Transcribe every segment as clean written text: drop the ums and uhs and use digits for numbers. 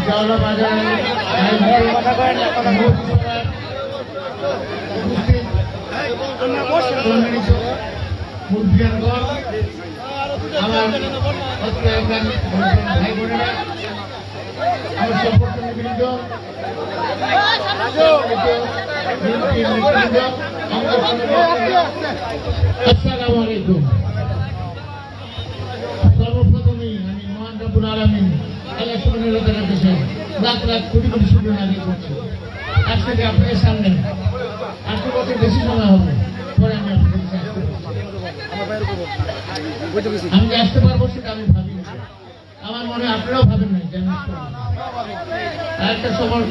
চাওলা বাজারে আমার ভাই বোনেরা, আমার সংগঠনের বিরুদ্ধে আসসালামু আলাইকুম। সর্বপ্রথমেই আমি মহান রব্বুল আলামিন আল্লাহ সুবহানাহু ওয়া তাআলার কাছে লাখ লাখ কোটি কোটি শুকরিয়া আদায় করছি। আজ থেকে আপনাদের সামনে 8 বছর বেশি সময় হবে পরে আমি আপনাদের কাছে আসতে পারবো। আমি যে আসতে পারবো সেটা আমি ভাবিনি, আমার মনে আপনারাও ভাবেন নাই যে আমি আসতে পারবো।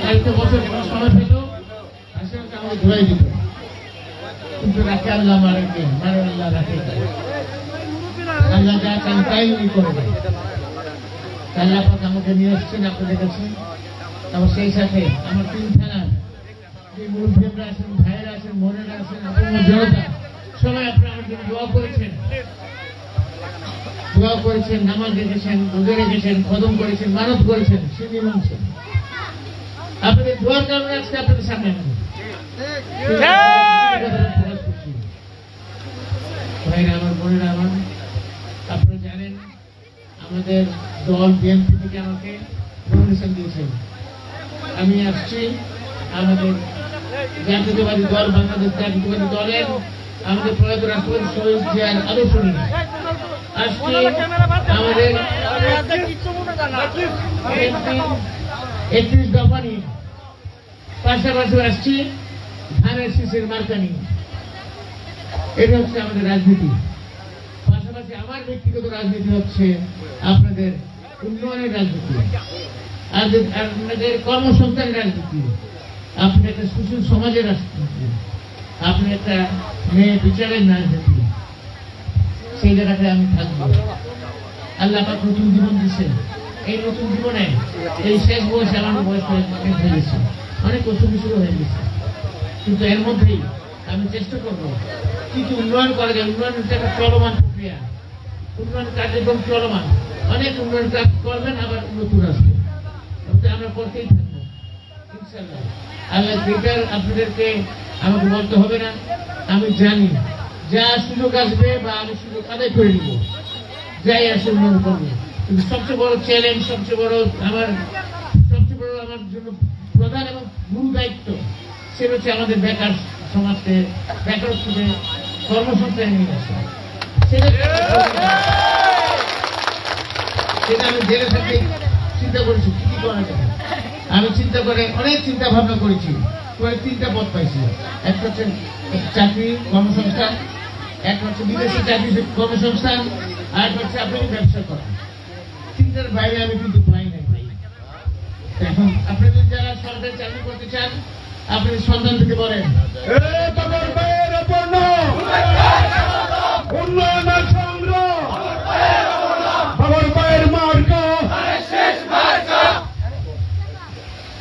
আরেকটা বছর সময় পেত আসলে আমাকে ঘুরাই দিত, কিন্তু রাখে আল্লাহ মারেকে মারে আল্লাহ রাখে, আল্লাহ যা চান তাই উনি করবেন। আল্লাহ পাক আমাকে নিয়ে আসছেন আপনাদের কাছে। এবং সেই সাথে আমার 3 থানার যে মুরব্বীরা আছেন, ভাইয়েরা আছেন, বোনেরা আছেন, আপনার জনতা সবাই আপনারা আমার জন্য দোয়া করেছেন, নামাজ রেখেছেন, রোজা রেখেছেন, কদম করেছেন, মানত করেছেন, সিঁড়ি মানছেন। আপনাদের দোয়ার কারণে আজকে আপনাদের সামনে ভাইরা আমার, বোনেরা আমার, আপনারা জানেন আমাদের দল বিএনপি থেকে আমাকে নমিনেশন দিয়েছেন। আমি আসছি আমাদের জাতীয়তাবাদী দল, বাংলাদেশ জাতীয়তাবাদী দলের আমাদের প্রয়াত রাষ্ট্রপতি শহীদ জিয়ার আদর্শ নিয়ে আসছি। আমাদের 31 দফা নিয়ে, পাশাপাশি আসছি ধানের শীষের মার্কা নিয়ে। এটা হচ্ছে আমাদের রাজনীতি। পাশাপাশি আমার ব্যক্তিগত রাজনীতি হচ্ছে আপনাদের উন্নয়নের রাজনীতি, আপনাদের কর্মসংস্থানের রাজনীতি, আপনি একটা সুশীল সমাজের রাজনীতি, আপনি একটা মেয়ে বিচারের রাজনীতি। সেই জায়গাতে আমি থাকবো। আল্লাহ পাক নতুন জীবন দিচ্ছেন। এই নতুন জীবনে এই শেষ বয়সে আমার বয়স অনেক হয়ে গেছে, অনেক অসুখ বিসুখ হয়ে গেছে, কিন্তু এর মধ্যেই আমি চেষ্টা করবো কিন্তু উন্নয়ন করা যায়। উন্নয়ন একটা চলমান প্রক্রিয়া, উন্নয়ন কার্যক্রম চলমান, অনেক উন্নয়ন কাজ করবেন, আবার নতুন আসবে, আমরা করতেই থাকবো ইনশাআল্লাহ। আল্লাহ যেটা আপনাদেরকে আমাকে বলতে হবে না, আমি জানি যা সুযোগ আসবে বা আমি সুযোগ আদায় করে নিব, যাই আসে উন্নয়ন করবো। কিন্তু সবচেয়ে বড় চ্যালেঞ্জ, সবচেয়ে বড় আমার জন্য প্রধান এবং মূল দায়িত্ব সেটা হচ্ছে আমাদের বেকার সমাজকে বেকারত্বকে কর্মসংস্থানে নিয়ে আসা। সেটা আমি জেলে থেকে চিন্তা করেছি কি করা যায়। আমি চিন্তা করে অনেক চিন্তা ভাবনা করেছি, করে 3টা পথ পাইছি। একটা হচ্ছে চাকরি কর্মসংস্থান, একটা হচ্ছে বিদেশি চাকরি কর্মসংস্থান, আর একটা হচ্ছে আপনি ব্যবসা করেন। 3টার বাইরে আমি কিন্তু পাই নাই। এখন আপনাদের যারা সরকারি চাকরি করতে চান, আপনাদের সন্তান থেকে বলেন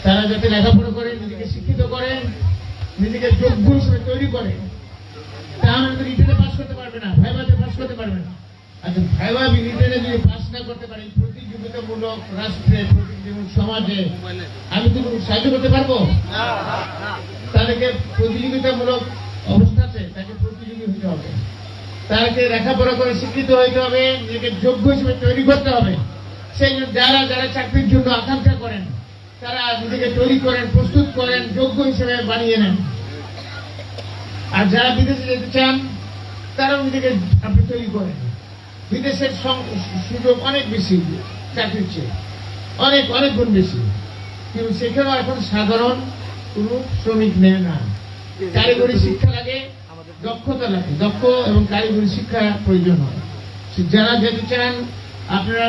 তারা যাতে লেখাপড়া করেন, নিজেকে শিক্ষিত করেন, নিজেকে যোগ্য হিসেবে তৈরি করেন। তাহলে তো রিটেনে পাস করতে পারবে না, ভাইভাতে পাস করতে পারবে না। আচ্ছা, ভাইভা রিটেনে যদি পাস না করতে পারেন, প্রতিযোগিতামূলক রাষ্ট্রে, প্রতিযোগিতামূলক সমাজে আমি তো সাহায্য করতে পারবো? তাদেরকে প্রতিযোগিতামূলক অবস্থাতে তাকে প্রতিযোগী হতে হবে, তাকে লেখাপড়া করে শিক্ষিত হইতে হবে, নিজেকে যোগ্য হিসেবে তৈরি করতে হবে। সেই জন্য যারা চাকরির জন্য আকাঙ্ক্ষা করেন, তারা নিজেকে তৈরি করেন, প্রস্তুত করেন, যোগ্য হিসেবে বানিয়ে নেন। আর যারা বিদেশে যেতে চান, তারাও নিজেকে আপনি তৈরি করেন। বিদেশের সুযোগ অনেক বেশি, চাকরির চেয়ে অনেক অনেক গুণ বেশি, কিন্তু সেখানেও এখন সাধারণ কোনো শ্রমিক নেয় না। কারিগরি শিক্ষা লাগে, দক্ষতা লাগে, দক্ষ এবং কারিগরি শিক্ষা প্রয়োজন হয়। যারা যেতে চান, আপনারা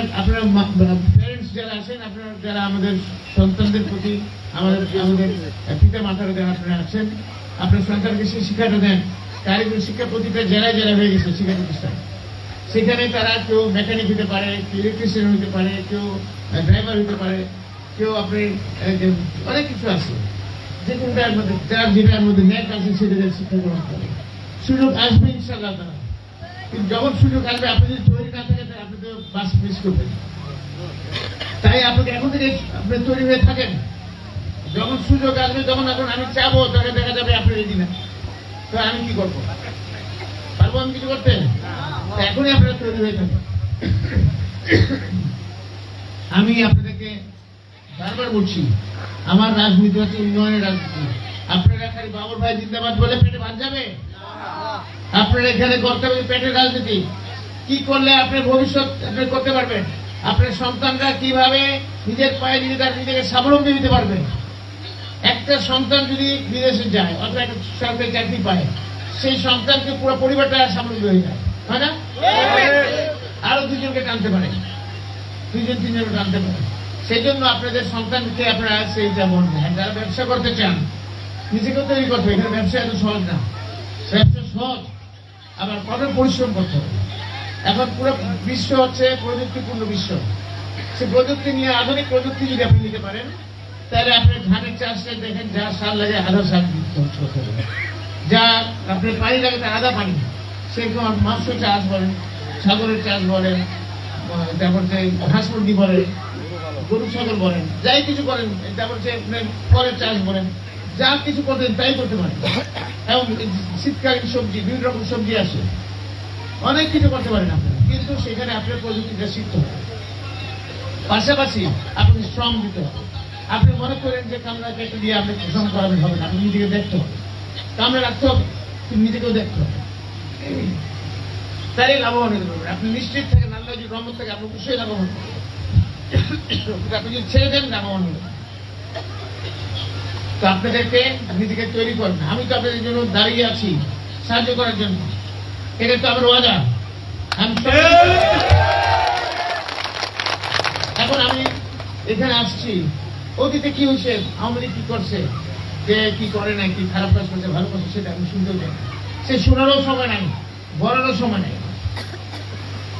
প্যারেন্টস যারা আছেন, আপনারা যারা আমাদের সন্তানদের প্রতি আমাদের পিতা মাতারা যারা আপনারা আছেন, আপনার সন্তানকে সেই শিক্ষাটা দেন। কারিগরি শিক্ষা প্রতিটা জেলায় হয়ে গেছে শিক্ষা প্রতিষ্ঠান। সেখানে তারা কেউ মেকানিক হতে পারে, কেউ ইলেকট্রিশিয়ান হতে পারে, কেউ ড্রাইভার হতে পারে, কেউ আপনি অনেক কিছু আছে। যে কোনটার মধ্যে যার যেটার মধ্যে ন্যাক আছে সেটা শিক্ষা গ্রহণ করে। সুযোগ আসবে ইনশাআল্লাহ তারা, কিন্তু যখন সুযোগ আসবে আপনি যদি তৈরি না থাকেন, আপনি তো বাস মিস করবেন। তাই আপনাকে এখন থেকে আপনি তৈরি হয়ে থাকেন। যখন সুযোগ আসবে, যখন এখন আমি চাবো, তাকে দেখা যাবে আপনি রেডি না, তো আমি কি করবো? পারবো আমি কিছু করতে? এখনই আপনারা তৈরি হয়ে থাকেন। আমি আপনাদেরকে বারবার বলছি, আমার রাজনীতি হচ্ছে উন্নয়নের রাজনীতি। আপনারা খালি বাবুর ভাই জিন্দাবাদ বলে পেটে ভাত যাবে? আপনারা এখানে করতে হবে পেটের রাজনীতি। কি করলে আপনার ভবিষ্যৎ আপনি করতে পারবেন? আপনার সন্তানরা কিভাবে নিজের পায়ে নিজেকে স্বাবলম্বী হতে পারবে? একটা সন্তান যদি বিদেশে যায় অথবা একটা সরকারি চাকরি পায়, সেই সন্তানকে পুরো পরিবারটা স্বাবলম্বী হয়ে যায়, হয় না? আরো দুজনকে টানতে পারে, দুজন তিনজনকে টানতে পারে। সেই জন্য আপনাদের সন্তানকে আপনারা সেইটা বলবেন। যারা ব্যবসা করতে চান, নিজেকে তৈরি করতে হবে। এখানে ব্যবসা এত সহজ না। ব্যবসা সহজ, আবার কঠোর পরিশ্রম করতে হবে। এখন পুরো বিশ্ব হচ্ছে প্রযুক্তিপূর্ণ বিশ্ব। সে প্রযুক্তি নিয়ে, আধুনিক প্রযুক্তি যদি আপনি নিতে পারেন, তাহলে আপনি ধানের চাষটা দেখেন, যা সার লাগে আধা সার করতে হবে, যা আপনার পানি লাগে তার আধা পানি। সেরকম মাছ চাষ বলেন, ছাগলের চাষ বলেন, তারপর যে হাঁস মুরগি বলেন, গরু ছাগল বলেন, যাই কিছু করেন, তারপর যে ফলের চাষ বলেন, যা কিছু করতেন তাই করতে পারেন। এবং শীতকালীন সবজি, বিভিন্ন রকম সবজি আসে, অনেক কিছু করতে পারেন আপনারা। কিন্তু সেখানে আপনার প্রযুক্তিটা শিখতে হবে। পাশাপাশি আপনি শ্রম দিতে হবে। আপনি মনে করেন যে কামরাকে একটু দিয়ে আপনি শ্রম করাবেন হবে না, আপনি নিজেকে দেখতে হবে, কামরা রাখতে হবে, কিন্তু নিজেকেও দেখতে হবে, তাই লাভবান হতে পারবেন। আপনি নিশ্চিত থাকেন আল্লাহ যদি রহমত থাকে, আপনি অবশ্যই লাভবান হতে পারবেন। আপনি যদি ছেড়ে দেন, লাভবান হবেন। তো আপনাদেরকে নিজেকে তৈরি করেন। আমি তো আপনাদের জন্য দাঁড়িয়ে আছি সাহায্য করার জন্য, এটা তো আমার ওয়াদা। এখন আমি এখানে আসছি, অতীতে কি হয়েছে, আওয়ামী লীগ কি করছে, যে কি করে নাই, কি খারাপ কাজ করছে, ভালো করছে, সেটা আমি শুনতেও চাই। সে শোনারও সময় নাই, বলারও সময় নাই,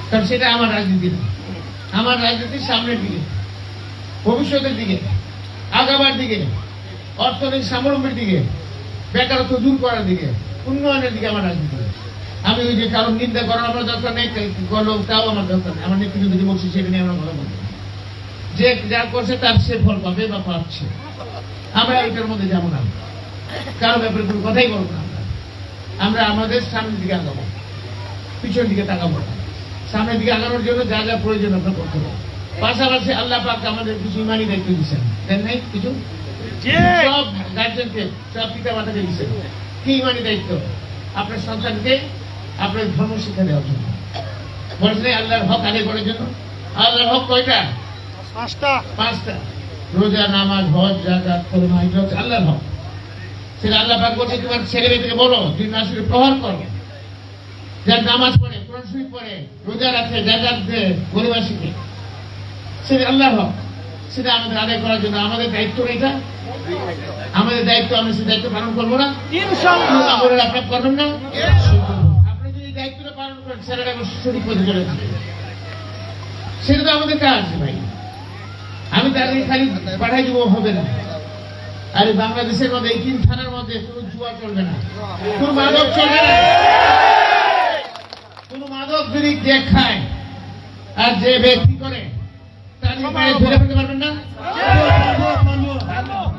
কারণ সেটা আমার রাজনীতি না। আমার রাজনীতি সামনের দিকে, ভবিষ্যতের দিকে, আগাবার দিকে, অর্থনৈতিক স্বাবলম্বীর দিকে, বেকারত্ব দূর করার দিকে, উন্নয়নের দিকে আমার রাজনীতি। আমি ওই যে কারণ নিন্দা করার আমার দরকার নেই, করলো তাও আমার দরকার নেই। আমার নেতৃত্ব যদি বলছি সেটা নিয়ে আমরা কথা বলবো, যে যা করছে তার সে ফল পাবে বা পাচ্ছে। আমরা এটার মধ্যে যাবো না, কারো ব্যাপারে কোনো কথাই বলবো না। আমরা আমাদের সামনের দিকে আগাবো, পিছনের দিকে তাকাবো না। সামনের দিকে আগানোর জন্য যা যা প্রয়োজন আমরা করতে হবে। পাশাপাশি আল্লাহ পাক আমাদের কিছু ইমানি দায়িত্ব দিচ্ছেন, দেন নাই কিছু? সব গার্জেনকে, সব পিতা মাতাকে দিচ্ছেন কি ইমানি দায়িত্ব? আপনার সন্তানকে আপনার ধর্ম শিক্ষা দেওয়ার জন্য বলছেন, আল্লাহর হক আদায় করার জন্য। আল্লাহর হক কয়টা? পাঁচটা। রোজা, নামাজ, হজ, যাকাত, কোরআন, এটা হচ্ছে আল্লাহর হক। সেটা আল্লাহ পাক বলছে, তোমার ছেলে মেয়েকে বলো তুই নাসিরে প্রহার করো, যার নামাজ পড়ে, কোরআন শরীফ পড়ে, রোজা রাখে, যাকাত দেয় গরিবাসীকে, সেটা আল্লাহর হক। সেটা আমাদের আদায় করার জন্য আমাদের দায়িত্ব। এটা আমাদের দায়িত্ব, আমরা সেই দায়িত্ব পালন করবো না ইনশাআল্লাহ। আপনারা করবেন না? আপনি যদি দায়িত্বটা পালন করেন, ছেলেটা সঠিক পথে চলে যাবে, সেটা তো আমাদের কাজ ভাই। আমি তাকে খালি পাঠাই দিব হবে না। আরে বাংলাদেশের মধ্যে এই 3 থানার মধ্যে কোনো জুয়া চলবে না, কোনো মাদক চলবে না। কোনো মাদক যদি যে খায় আর যে ব্যক্তি করে, তার পায়ে ধরে ফেলতে পারবেন না,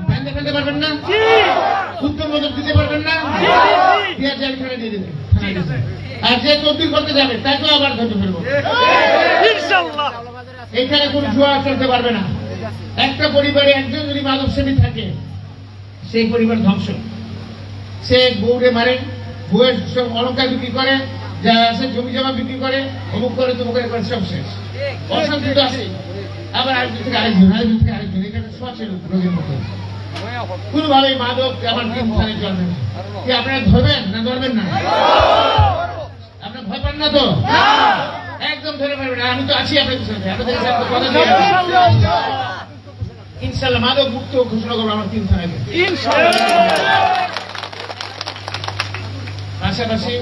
বাঁধতে ফেলতে পারবেন না, উত্তর মদক দিতে পারবেন না, দিয়ে জেল করে দিয়ে দেবেন। আর যে তদবির করতে যাবে তাকেও আবার ধরতে ফেলবো ইনশাআল্লাহ। এখানে কোনো জুয়া চলতে পারবে না। একটা পরিবারে একজন যদি মাদক সেবী থাকে, সেই পরিবার ধ্বংস। সে বউরে মারে, বউয়ের সব অলঙ্কার বিক্রি করে, যা আছে জমি জমা বিক্রি করে, অমুক করে তমুক করে, সব শেষ। অশান্তি তো আছে। আবার আরেকজন থেকে আরেকজন, আরেকজন থেকে আরেকজন, এখানে ছোঁয়াচে রোগের মতো। কোনোভাবেই মাদক আমার 3 স্থানে চলবে না। কি আপনারা ধরবেন না ধরবেন না? আপনার ভয় পান না তো? একদম ধরে পারবেন না। আমি তো আছি আপনাদের সাথে, আপনাদের সাথে কথা দিয়ে ইনশাআল্লাহ মাদক মুক্ত ঘোষণা করবো আমার 3 থানাকে ইনশাআল্লাহ। পাশাপাশি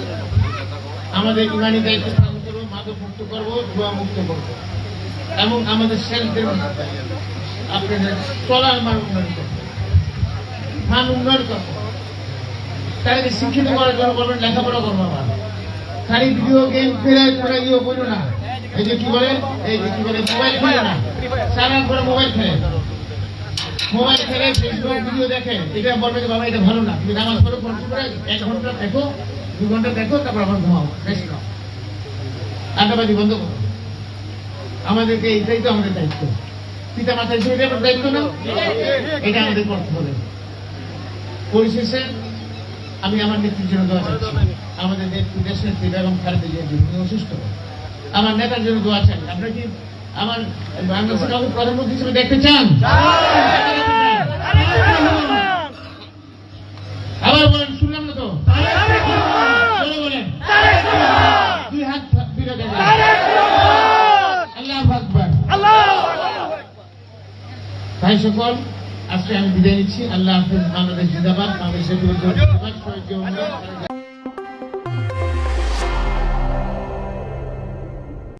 আমাদের ইমানি দায়িত্ব পালন করবো, মাদক মুক্ত করবো, জুয়া মুক্ত করবো, এবং আমাদের সেলফের আপনাদের চলার মান উন্নয়ন করবো, মান উন্নয়ন করবো। তাদেরকে শিক্ষিত করার জন্য বলবেন লেখাপড়া করবো। আমার খালি ভিডিও গেম ফেরাই ফেরাই বললো না, এই যে কি বলে, এই যে কি বলে মোবাইল ফেলে না, সারা করে মোবাইল খেলে, ফেসবুক ভিডিও দেখে, এটা বলবে যে বাবা এটা ভালো না, তুমি নামাজ পড়ো, কষ্ট করে 1 ঘন্টা দেখো, 2 ঘন্টা দেখো, তারপর আবার ঘুমাও, রেস্ট নাও, আড্ডাবাজি বন্ধ করো। আমাদেরকে এইটাই তো আমাদের দায়িত্ব, পিতা মাতা হিসেবে এটা আমাদের দায়িত্ব না, এটা আমাদের করতে হবে। পরিশেষে আমি আমার নেত্রীর জন্য দোয়া চাচ্ছি, আমাদের দেশ নেত্রী বেগম খালেদা জিয়া তিনি অসুস্থ, আমার নেতার জন্য দোয়া চাই। আপনারা কি আমার বাংলাদেশের কাউকে প্রধানমন্ত্রী হিসেবে দেখতে চান? আবার বলেন, শুনলাম না তো, বলেন 2 হাত বিরোধী, আল্লাহু আকবার। ভাই সকল, আজকে আমি বিদায় নিচ্ছি। আল্লাহ হাফেজ। বাংলাদেশ জিন্দাবাদ, বাংলাদেশের